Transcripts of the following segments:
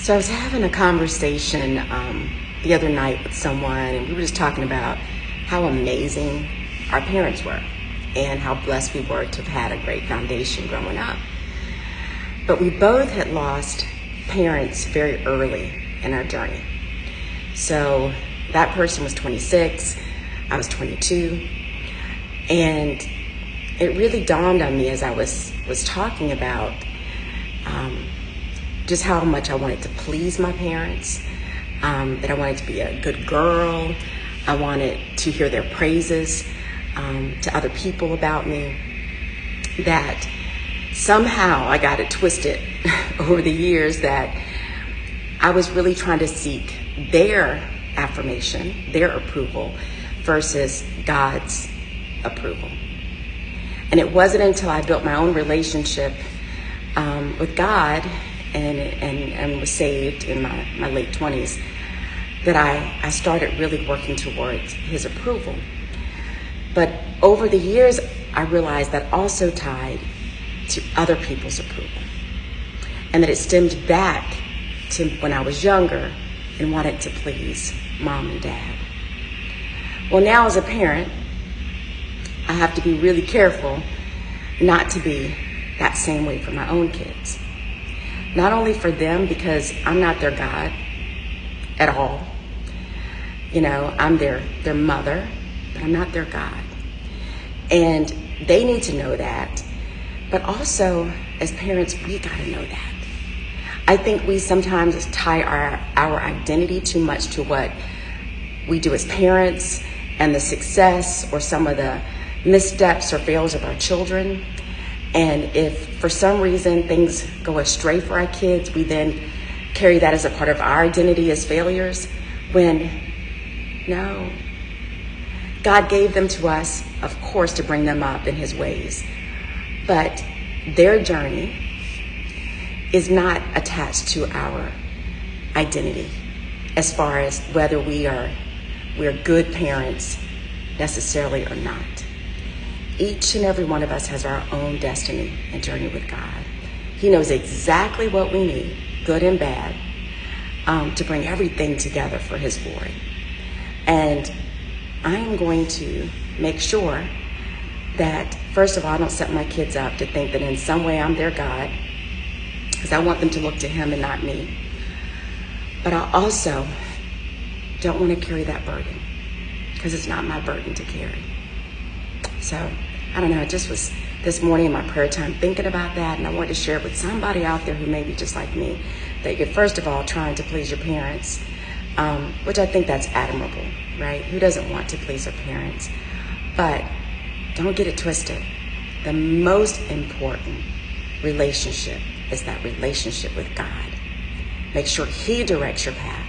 So I was having a conversation the other night with someone, and we were just talking about how amazing our parents were and how blessed we were to have had a great foundation growing up. But we both had lost parents very early in our journey. So that person was 26, I was 22, and it really dawned on me as I was talking about just how much I wanted to please my parents, that I wanted to be a good girl. I wanted to hear their praises to other people about me, that somehow I got it twisted over the years that I was really trying to seek their affirmation, their approval, versus God's approval. And it wasn't until I built my own relationship with God and was saved in my late 20s that I started really working towards his approval. But over the years, I realized that also tied to other people's approval, and that it stemmed back to when I was younger and wanted to please mom and dad. Well, now as a parent, I have to be really careful not to be that same way for my own kids. Not only for them, because I'm not their God at all. You know, I'm their mother, but I'm not their God. And they need to know that. But also, as parents, we gotta know that. I think we sometimes tie our identity too much to what we do as parents and the success or some of the missteps or failures of our children. And if for some reason things go astray for our kids, we then carry that as a part of our identity as failures, when no. God gave them to us, of course, to bring them up in his ways. But their journey is not attached to our identity as far as whether we're good parents necessarily or not. Each and every one of us has our own destiny and journey with God. He knows exactly what we need, good and bad, to bring everything together for his glory. And I am going to make sure that, first of all, I don't set my kids up to think that in some way I'm their God, because I want them to look to him and not me. But I also don't want to carry that burden, because it's not my burden to carry. So, I don't know, I just was this morning in my prayer time thinking about that, and I wanted to share it with somebody out there who may be just like me, that you're first of all trying to please your parents, which I think that's admirable, right? Who doesn't want to please their parents? But don't get it twisted. The most important relationship is that relationship with God. Make sure he directs your path.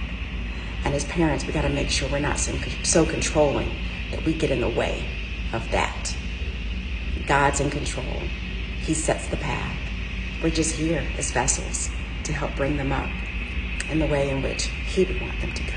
And as parents, we got to make sure we're not so controlling that we get in the way of that. God's in control. He sets the path. We're just here as vessels to help bring them up in the way in which he would want them to go.